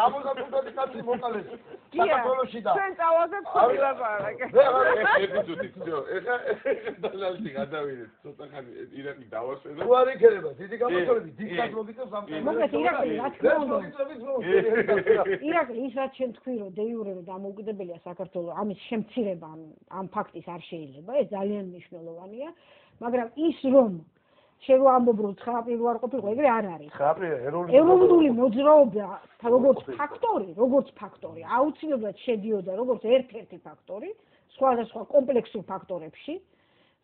75 კაცი მოკალეს საქართველოში და ჩვენ წავაზეთ ხილაბარაკე. ეხა დალალდი გადავიდეთ ცოტა ხანი ირაკლი დავასვენო. თუ არ იქნება დიდი გამოწვევები დიქტატორობითაც ამ მოგეთ ირაკლი რა თქმა უნდა. ირაკლი ის რაც შენ თქვი რომ დე იურე რომ დამოუკიდებელია საქართველოს ამის შემცირება ამ ფაქტის არ შეიძლება ეს ძალიან მნიშვნელოვანია მაგრამ ის რომ შენ ამბობ რომ ცხაფილი არ ყოფილიყო ეგრე არ არის ეროვნული მოძრაობა როგორც ფაქტორი აუცილებლად შედიოდა როგორც ერთ-ერთი ფაქტორი სხვადასხვა კომპლექსურ ფაქტორებში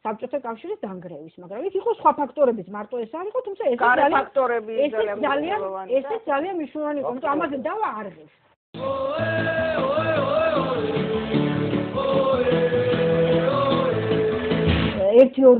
საბჭოთა კავშირის დანგრევის მაგრამ იქ იყო სხვა ფაქტორებიც მარტო ეს არ იყო თუმცა ეს ძალიან მნიშვნელოვანი იყო თუმცა ამაზე დავა არ ღირს ერთი ორ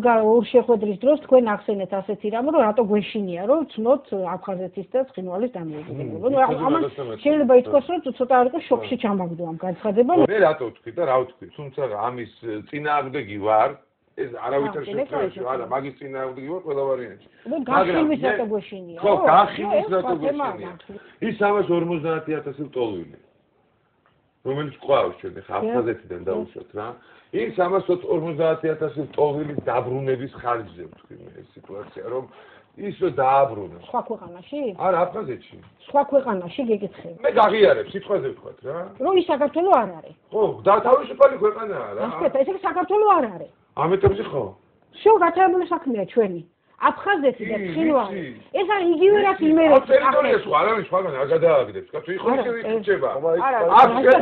შეხვედრის დროს თქვენ ახსენეთ ასეთი რამ რომ რატო გვეშინია რომ ცნოთ აფხაზეთის და ცხინვალის დამოუკიდებლობა. ამან შეიძლება ითქვას რომ ცოტა არ იყო შოკში ჩამაგდო ამ განცხადებამ. მე რატო ვთქვი და რა ვთქვი, თუმცა ამის წინააღმდეგი ვარ, ეს არავითარ შემთხვევაში არა, მაგის წინააღმდეგი ვარ ყველა ვარიანტში. გახილვის რატო გვეშინია? ხო, გახილვის რატო გვეშინია? ის 350,000 ტოლვილი. რომელიც ყავს ჩვენ ხა აფხაზეთიდან დაუშვათ რა. იმ 350,000 ტოლვილის დაბრუნების ხარჯზე ვთქვი მე ეს სიტუაცია რომ ის რომ დააბრუნა. სხვა ქვეყანაში? არა, აფხაზეთში. სხვა ქვეყანაში გეკითხები. მე გაღიარებ სიტყვაზე ვთქვათ რა. რომ ის საქართველოს არ არის. ხო, და თავისუფალი ქვეყანაა რა. ასეთ ესე საქართველოს არ არის. ამ ეტაპზე ხო? შო გაჩაღებული საქმეა ჩვენი. აფხაზეთი და ცხინვალი. ეს არის იგივე რაც იმერეთი. ტერიტორია სხვა არავის სხვაგან არ გადააგდებს. კაცო, იყო ისე იწება. არა,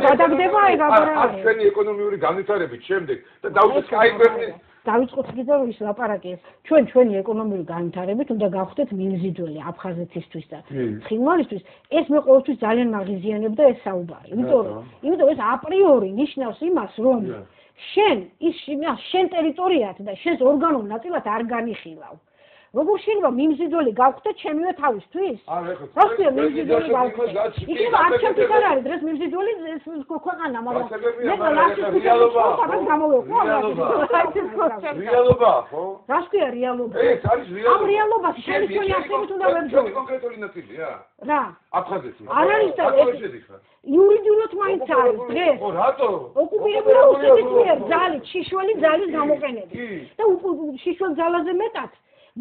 გადაგდება ეგ აბარა. აქ ჩვენი ეკონომიური განვითარებით შემდეგ და დაუშვათ კაი ქვეყნის დავიწყოთ კიდე რომ ის ლაპარაკი ჩვენი ეკონომიკური განვითარებით უნდა გავხდეთ მიმზიდველი აფხაზეთისთვის და ცხინვალისთვის ეს მე ყოველთვის ძალიან მაღიზიანებდა ეს საუბარი. იმიტომ ეს აპრიორი ნიშნავს იმას რომ შენ ტერიტორიად და შენს ორგანულ ნაწილად არ განიხილავ. როგორ შეიძლება მიმზიდველი გავხდე ჩემივე თავისთვის? რა ხდება მიმზიდველი გავხდე? იქნება არჩევით არ არის დღეს მიმზიდველი ქვეყანა, მაგრამ მე რეალობა, ხო? რა ხდება რეალობა? ეს არის რეალობა. ამ რეალობაში შენი ჩვენი არსებით უნდა ვებრძოლო. კონკრეტული ნაწილია? რა? აფხაზეთი. არ არის და იურიდიულად მაინც არის დღეს. ხო, რატო? ოკუპირებული რუსეთის მიერ შიშველი ძალის გამოყენებით. და შიშველ ძალაზე მეტად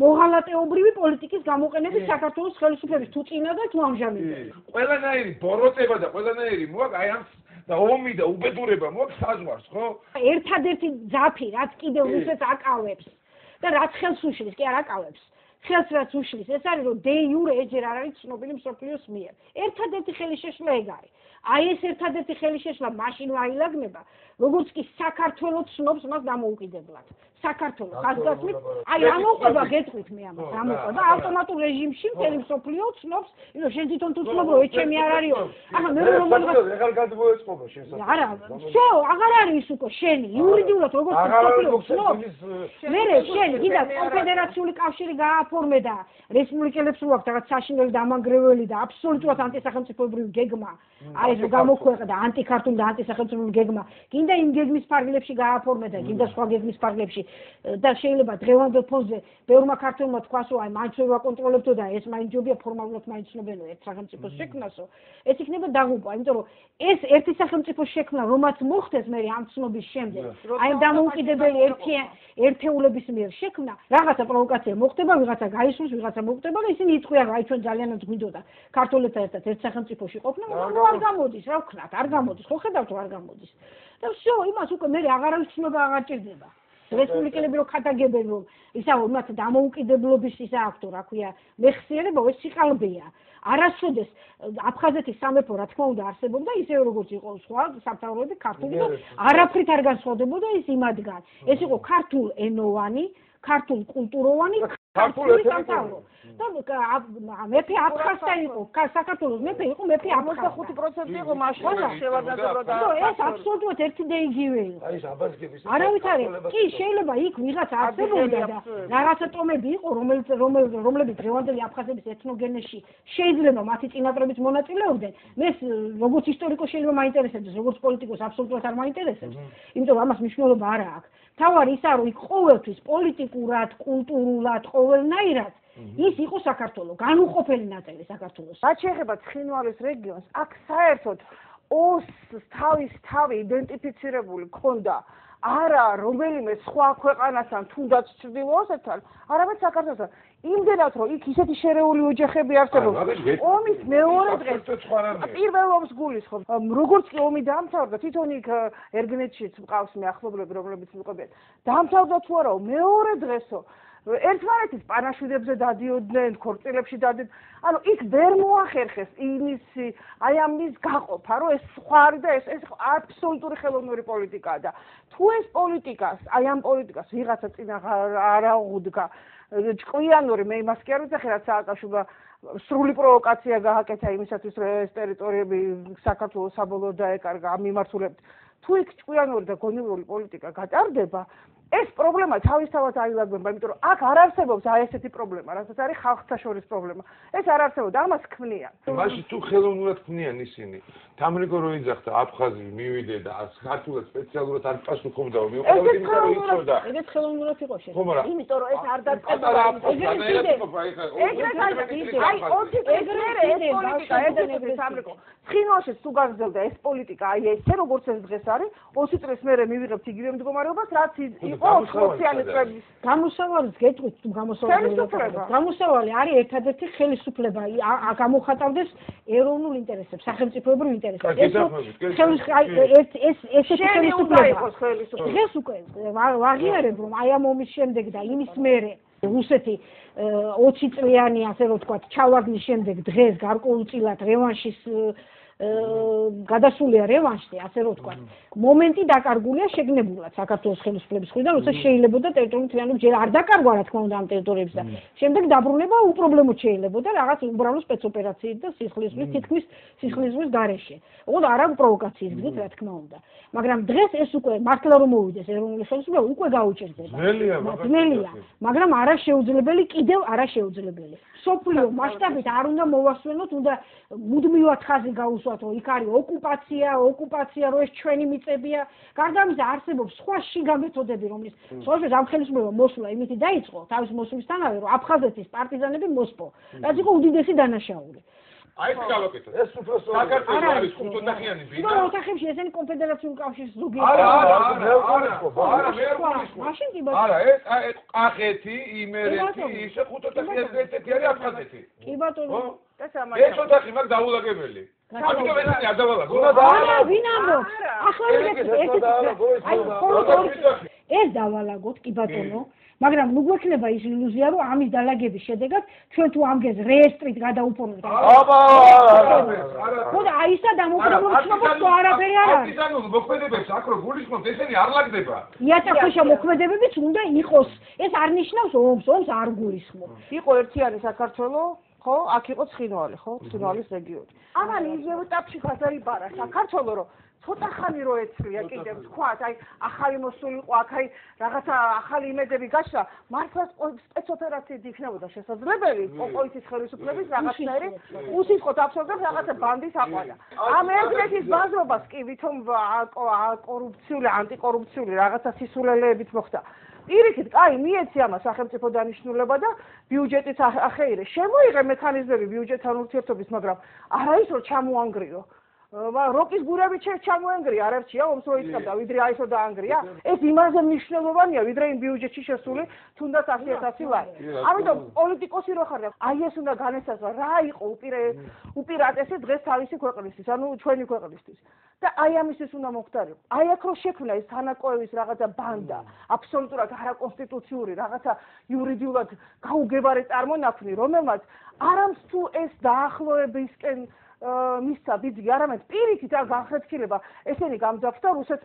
მოღალატეობრივი პოლიტიკის გამოყენებით საქართველოს ხელისუფლების თუ წინა და თუ ამჟამინდელი. ყველანაირი ბოროტება და ყველანაირი მოაქვს აი ამ და ომი და უბედურება მოაქვს საზღვარს, ხო? ერთადერთი ძაფი, რაც კიდევ რუსეთს აკავებს და რაც ხელს უშლის, კი არ აკავებს. ხელს რაც უშლის, ეს არის რომ დე იურე ეჯერ არ არის ცნობილი მსოფლიოს მიერ. ერთადერთი ხელისშეშლა ეგ არის. აი ეს ერთადერთი ხელისშეშლა მაშინ აილაგნება, როგორც კი საქართველოს ცნობს მას დამოუკიდებლად. საქართველოს ხაზგასმით, აი ამოყვება გეტყვით მე ამას, ამოყვება ავტომატურ რეჟიმში მთელი მსოფლიო ცნობს, იმიტომ შენ თვითონ თუ ცნობ რომ ეჩემი არ არისო. ახლა მე რომელიღაც ეხლა გადმოეწყობა შენ საქმე. არა, всё, აღარ არის უკვე შენი, იურიდიულად როგორც მსოფლიო ცნობს. მე შენ კიდე კონფედერაციული კავშირი გააფორმდა, რესპუბლიკელებს უაქვთ რაღაც საშინელი დამანგრეველი და აბსოლუტურად ანტისახელმწიფოებრივი გეგმა. აი ეს გამოქვეყნდა ანტიქართული და ანტისახელმწიფოებრივი გეგმა. კიდე იმ გეგმის ფარგლებში გააფორმდა, კიდე სხვა გეგმის ფარგლებში და შეიძლება დღევანდელ ფონზე ბევრმა ქართველმა თქვას რომ აი მაინც ვერ ვაკონტროლებდო და ეს მაინც ჯობია ფორმალურად მაინც ცნობენო ერთ სახელმწიფოს შექმნასო ეს იქნება დაღუპვა იმიტომ რომ ეს ერთი სახელმწიფოს შექმნა რომაც მოხდეს მე ამ ცნობის შემდეგ აი დამოუკიდებელი ერთეულების მიერ შექმნა რაღაცა პროვოკაცია მოხდება ვიღაცა გაისურს ვიღაცა მოხდება და ისინი იტყვიან აი ჩვენ ძალიანაც გვინდოდა ქართველებთან ერთად ერთ სახელმწიფოში ყოფნა მაგრამ არ გამოდის რა ვქნათ არ გამოდის ხო ხედავთ რომ არ გამოდის და всё იმას უკვე მე აღარავის ცნობა აღარ ჭირდება რესპუბლიკელები რო ხადაგებენ რომ ისა მათ დამოუკიდებლობის ისა აქ რა ქვია მეხსიერება ეს სიყალბეა არასოდეს აფხაზეთის სამეფო რა თქმა უნდა არსებობდა ისე როგორც იყო სხვა სამთავროები ქართული და არაფრით არ განსხვავდებოდა ეს იმადგან ეს იყო ქართულ ენოვანი ქართულ კულტუროვანი ქართული სამთავრო და მეფე აფხაზთა იყო საქართველოს მეფე იყო მეფე 55% იყო მაშინ შევარდნაძე და ეს აბსოლუტურად ერთი და იგივე იყო აი ეს აბაზგების არავით არის კი შეიძლება იქ ვიღაც არსებობდა და რაღაცა ტომები იყო რომლებიც დღევანდელი აფხაზების ეთნოგენეზში შეიძლება მათი წინაპრების მონაწილეობდნენ მე როგორც ისტორიკოს შეიძლება მაინტერესებდეს როგორც პოლიტიკოს აბსოლუტურად არ მაინტერესებს იმიტომ რომ ამას მნიშვნელობა არ აქვს თავარი ისა რომ იქ ყოველთვის პოლიტიკურად კულტურულად ყოველნაირად ის იყო საქართველო, განუყოფელი ნაწილი საქართველოს. რაც შეეხება ცხინვალის რეგიონს, აქ საერთოდ ოს თავი იდენტიფიცირებული ქონდა არა რომელიმე სხვა ქვეყანასთან თუნდაც ჩრდილო-ოსეთთან, არამედ საქართველოსთან. იმდენად რომ იქ ისეთი შერეული ოჯახები არსებობს. ომის მეორე დღეს პირველ ომს გულისხმობ. როგორც კი ომი დაამთავრდა, თვითონ იქ ერგნეთშიც მყავს მეახლობლები, რომლებიც მიყვებიან. დაამთავრდა თუ არა, მეორე დღესო ერთმანეთის პანაშვიდებზე დადიოდნენ, ქორწილებში დადიოდნენ. ანუ იქ ვერ მოახერხეს აი ამის გაყოფა, რომ ეს სხვა არის და ეს აბსოლუტური ხელოვნური პოლიტიკაა და თუ ეს პოლიტიკას, აი ამ პოლიტიკას ვიღაცა წინა არ აღუდგა ჭკვიანური, მე იმას კი არ ვიცახი, რაც სააკაშვილმა სრული პროვოკაცია გააკეთა იმისათვის, რომ ეს ტერიტორიები საქართველოს საბოლოოდ დაეკარგა ამ მიმართულებით. თუ იქ ჭკვიანური და გონივრული პოლიტიკა გატარდება, ეს პრობლემა თავისთავად აილაგდება, იმიტომ რომ აქ არ არსებობს აი ესეთი პრობლემა, რასაც არის ხალხთა შორის პრობლემა. ეს არ არსებობს, ამას ქმნიან. მაშინ თუ ხელოვნურად ქმნიან ისინი, თამრიკო რო იძახდა აფხაზი მივიდე და ქართულად სპეციალურად არ პასუხობდა, მიუხედავად იმისა, რომ იცოდა. ეგეც ხელოვნურად იყო შენ. იმიტომ რომ ეს არ დაწყება. აი 20 წელი ეს პოლიტიკა ეძებდა თამრიკო. ცხინვალშიც თუ გაგრძელდა ეს პოლიტიკა, აი ესე როგორც ეს დღეს არის, 20 წლის მერე მივიღებთ იგივე მდგომარეობას, რაც იყო 80-იანი წლების. გამოსავალს გეტყვით თუ გამოსავალი არის ერთადერთი ხელისუფლება, გამოხატავდეს ეროვნულ ინტერესებს, სახელმწიფოებრივ ინტერესებს. ესეთი ხელისუფლება. დღეს უკვე ვაღიარებ, რომ აი ამ ომის შემდეგ და იმის მერე რუსეთი 20 წლიანი, ასე რომ ვთქვათ, ჩავარდნის შემდეგ დღეს გარკვეულწილად რევანშის გადასულია რევანში, ასე რომ ვთქვათ. მომენტი დაკარგულია შეგნებულად საქართველოს ხელისუფლების მხრიდან, როცა შეიძლებოდა ტერიტორიული თლიანობა ჯერ არ დაკარგვა, რა თქმა უნდა, ამ ტერიტორიებს და შემდეგ დაბრუნება უპრობლემოდ შეიძლებოდა რაღაც უბრალო სპეცოპერაციით და სისხლისღვრით, თითქმის სისხლისღვრით გარეშე. ოღონდ არა პროვოკაციის გზით, რა თქმა უნდა. მაგრამ დღეს ეს უკვე მართლა რომ მოვიდეს ეროვნული ხელისუფლება, უკვე გაუჭირდება. ძნელია, მაგრამ არა შეუძლებელი, კიდევ არა შეუძლებელი. სოფლიო მასშტაბით არ უნდა მოვასვენოთ, უნდა მუდმივად ხაზი გაუსვათ, რომ იქ არის ოკუპაცია, რომ ეს ჩვენი მიწებია. გარდა ამისა არსებობს სხვა შიგა მეთოდები, რომლის სწორედ ამ ხელისუფლებამ მოსვლა იმითი დაიწყო, თავის მოსვლისთანავე, რომ აფხაზეთის პარტიზანები მოსპო. რაც იყო უდიდესი დანაშაული. აი ეს გავაკეთე. ეს უფრო საქართველოს არის ხუთოთახიანი ბინა. ხუთოთახებში ესენი კონფედერაციული კავშირის ზოგიერთი. არა, მაშინ კი ბატონო. არა, ეს კახეთი, იმერეთი, ისე ხუთოთახიანი ერთ-ერთი არის აფხაზეთი. კი ბატონო. ეს ოთახი მაგ დაულაგებელი. ამიტომ ესენი არ დავალაგო. არა, ვინ ამბობს? ახლა ეს დავალაგოთ, კი ბატონო. მაგრამ ნუ გვექნება ის ილუზია, რომ ამის დალაგების შედეგად ჩვენ თუ ამგეს რეესტრით გადაუფორმებთ. ხოდა აი ისა დამოკიდებულება თუ არაფერი არ არის. პარტიზანულ მოქმედებებს აქ რო გულისხმობთ, ესენი არ ლაგდება. იატაკქვეშა მოქმედებებიც უნდა იყოს. ეს არ ნიშნავს ომს არ გულისხმობ. იყო ერთიანი საქართველო, ხო? აქ იყო ცხინვალი, ხო? ცხინვალის რეგიონი. ამან იგივე ეტაპში გადაიბარა საქართველო, რომ ცოტა ხანი რო ეცვლია კიდევ თქვათ, აი ახალი მოსული იყო, აქ აი რაღაცა ახალი იმედები გაჩნდა, მართლა სპეცოპერაციით იქნებოდა შესაძლებელი პოპოიტის ხელისუფლების რაღაცნაირი უსიტყვოდ აბსოლუტურად რაღაცა ბანდის აყვანა. ამ ერთეთის ბაზრობას კი ვითომ კორუფციული, ანტიკორუფციული რაღაცა სისულელეებით მოხდა. პირიქით, კაი, მიეცი ამას სახელმწიფო დანიშნულება და ბიუჯეტიც ახეირე. შემოიღე მექანიზმები ბიუჯეტთან ურთიერთობის, მაგრამ არა ის, რომ ჩამოანგრიო. როკის გურები ჩამოანგრია, არ არჩია ომს რო იწყებდა, ვიდრე აი ეს რო დაანგრია. ეს იმაზე მნიშვნელოვანია, ვიდრე იმ ბიუჯეტში შესული თუნდაც 100.000 ლარი. ამიტომ პოლიტიკოსი რო ხარ, აი ეს უნდა განესაზღვრა, რა იყო უპირატესი დღეს თავისი ქვეყნისთვის, ანუ ჩვენი ქვეყნისთვის. და აი ამისთვის უნდა მოხდარიყო. აი აქ რო შექმნა ეს თანაკოევის რაღაცა ბანდა, აბსოლუტურად არაკონსტიტუციური, რაღაცა იურიდიულად გაუგებარი წარმონაქმნი, რომელმაც არამც თუ ეს დაახლოებისკენ მისცა ბიძგი, არამედ პირიქით არ განხეთქილება ესენი გამძაფრდა რუსეთს